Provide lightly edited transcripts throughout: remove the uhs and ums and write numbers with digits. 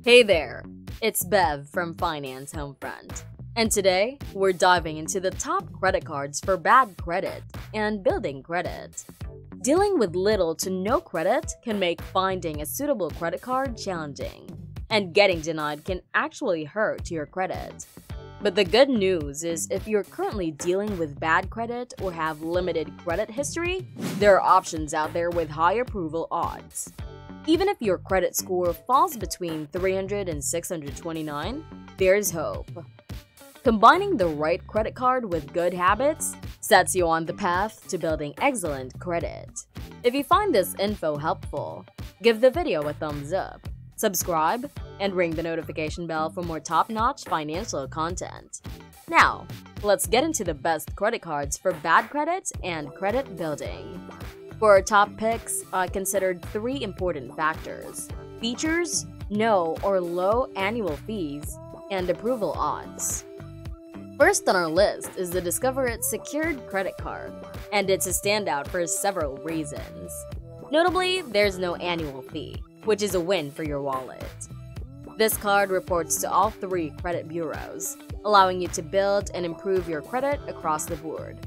Hey there, it's Bev from Finance Homefront, and today we're diving into the top credit cards for bad credit and building credit. Dealing with little to no credit can make finding a suitable credit card challenging, and getting denied can actually hurt your credit. But the good news is if you're currently dealing with bad credit or have limited credit history, there are options out there with high approval odds. Even if your credit score falls between 300 and 629, there's hope. Combining the right credit card with good habits sets you on the path to building excellent credit. If you find this info helpful, give the video a thumbs up, subscribe, and ring the notification bell for more top-notch financial content. Now, let's get into the best credit cards for bad credit and credit building. For our top picks, I considered three important factors: features, no or low annual fees, and approval odds. First on our list is the Discover It Secured Credit Card, and it's a standout for several reasons. Notably, there's no annual fee, which is a win for your wallet. This card reports to all three credit bureaus, allowing you to build and improve your credit across the board.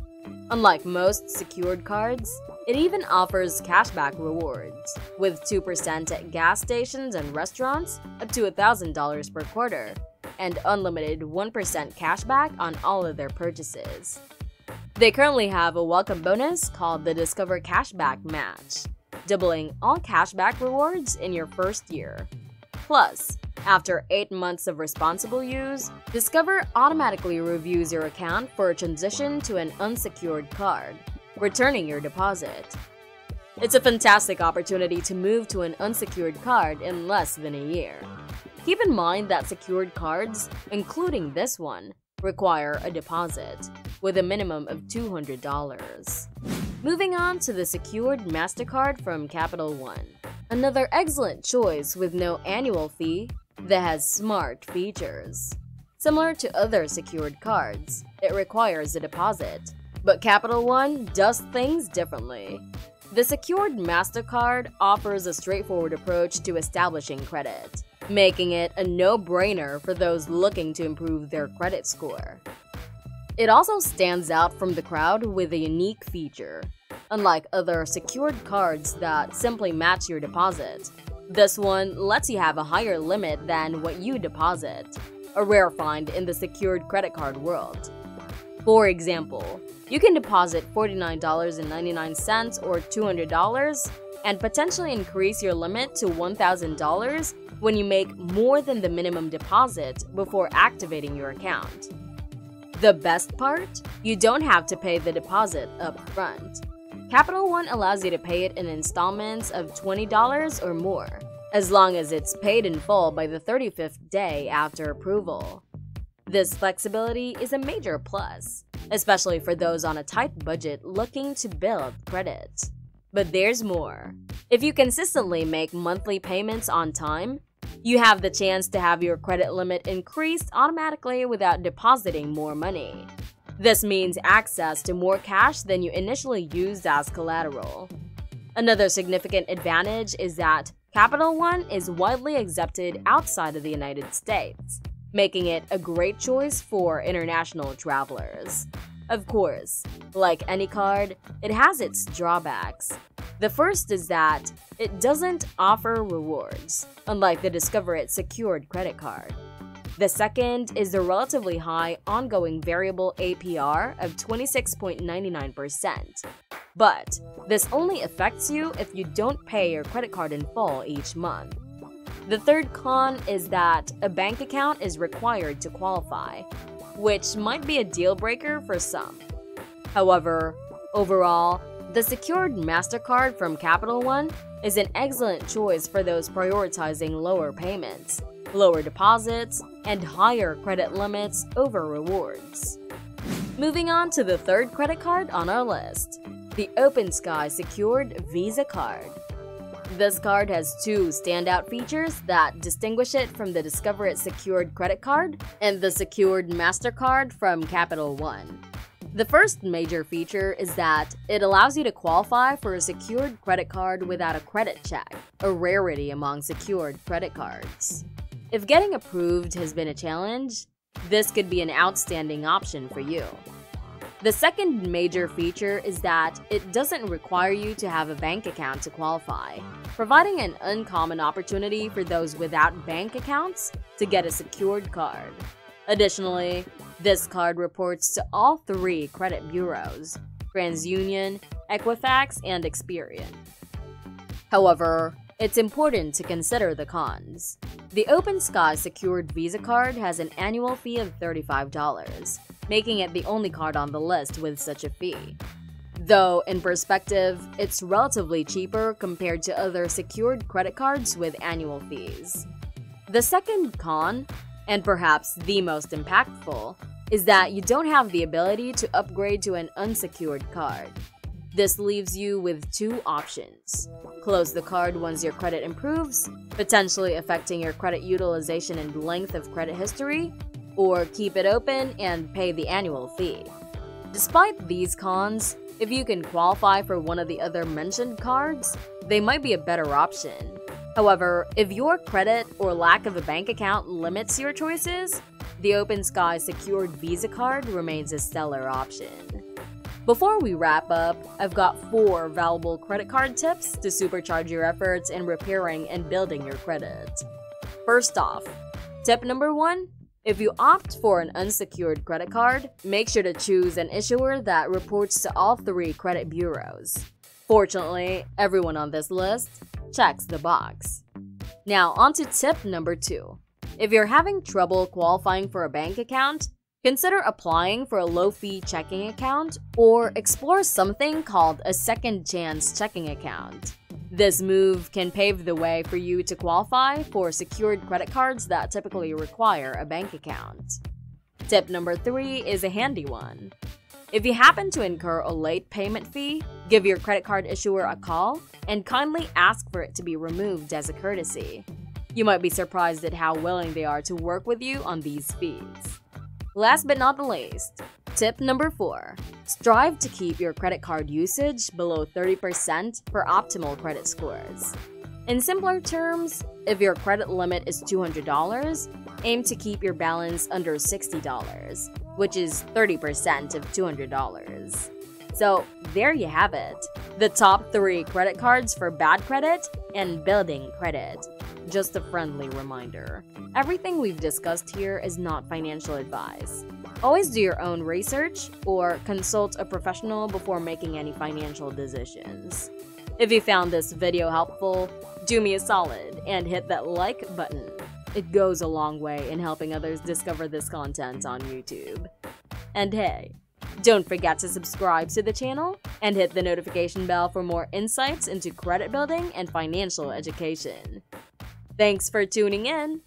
Unlike most secured cards, it even offers cashback rewards, with 2% at gas stations and restaurants up to $1,000 per quarter, and unlimited 1% cashback on all of their purchases. They currently have a welcome bonus called the Discover Cashback Match, doubling all cashback rewards in your first year. Plus, after 8 months of responsible use, Discover automatically reviews your account for a transition to an unsecured card, returning your deposit. It's a fantastic opportunity to move to an unsecured card in less than a year. Keep in mind that secured cards, including this one, require a deposit, with a minimum of $200. Moving on to the Secured MasterCard from Capital One. Another excellent choice with no annual fee that has smart features. Similar to other secured cards, it requires a deposit, but Capital One does things differently. The Secured MasterCard offers a straightforward approach to establishing credit, making it a no-brainer for those looking to improve their credit score. It also stands out from the crowd with a unique feature. Unlike other secured cards that simply match your deposit, this one lets you have a higher limit than what you deposit, a rare find in the secured credit card world. For example, you can deposit $49.99 or $200 and potentially increase your limit to $1,000 when you make more than the minimum deposit before activating your account. The best part? You don't have to pay the deposit up front. Capital One allows you to pay it in installments of $20 or more, as long as it's paid in full by the 35th day after approval. This flexibility is a major plus, especially for those on a tight budget looking to build credit. But there's more. If you consistently make monthly payments on time, you have the chance to have your credit limit increased automatically without depositing more money. This means access to more cash than you initially used as collateral. Another significant advantage is that Capital One is widely accepted outside of the United States, making it a great choice for international travelers. Of course, like any card, it has its drawbacks. The first is that it doesn't offer rewards, unlike the Discover It Secured Credit Card. The second is the relatively high ongoing variable APR of 26.99%. But this only affects you if you don't pay your credit card in full each month. The third con is that a bank account is required to qualify, which might be a deal breaker for some. However, overall, the Secured MasterCard from Capital One is an excellent choice for those prioritizing lower payments, lower deposits, and higher credit limits over rewards. Moving on to the third credit card on our list, the Open Sky Secured Visa Card. This card has two standout features that distinguish it from the Discover It Secured Credit Card and the Secured MasterCard from Capital One. The first major feature is that it allows you to qualify for a secured credit card without a credit check, a rarity among secured credit cards. If getting approved has been a challenge, this could be an outstanding option for you. The second major feature is that it doesn't require you to have a bank account to qualify, providing an uncommon opportunity for those without bank accounts to get a secured card. Additionally, this card reports to all 3 credit bureaus: TransUnion, Equifax, and Experian. However, it's important to consider the cons. The Open Sky Secured Visa card has an annual fee of $35, making it the only card on the list with such a fee. Though, in perspective, it's relatively cheaper compared to other secured credit cards with annual fees. The second con, and perhaps the most impactful, is that you don't have the ability to upgrade to an unsecured card. This leaves you with 2 options: close the card once your credit improves, potentially affecting your credit utilization and length of credit history, or keep it open and pay the annual fee. Despite these cons, if you can qualify for one of the other mentioned cards, they might be a better option. However, if your credit or lack of a bank account limits your choices, the Open Sky Secured Visa card remains a stellar option. Before we wrap up, I've got 4 valuable credit card tips to supercharge your efforts in repairing and building your credit. First off, tip number 1: if you opt for an unsecured credit card, make sure to choose an issuer that reports to all 3 credit bureaus. Fortunately, everyone on this list checks the box. Now on to tip number 2. If you're having trouble qualifying for a bank account, consider applying for a low-fee checking account or explore something called a second chance checking account. This move can pave the way for you to qualify for secured credit cards that typically require a bank account. Tip number 3 is a handy one. If you happen to incur a late payment fee, give your credit card issuer a call and kindly ask for it to be removed as a courtesy. You might be surprised at how willing they are to work with you on these fees. Last but not the least, tip number 4. Strive to keep your credit card usage below 30% for optimal credit scores. In simpler terms, if your credit limit is $200, aim to keep your balance under $60, which is 30% of $200. So there you have it, the top 3 credit cards for bad credit and building credit. Just a friendly reminder, everything we've discussed here is not financial advice. Always do your own research or consult a professional before making any financial decisions. If you found this video helpful, do me a solid and hit that like button. It goes a long way in helping others discover this content on YouTube. And hey, don't forget to subscribe to the channel and hit the notification bell for more insights into credit building and financial education. Thanks for tuning in.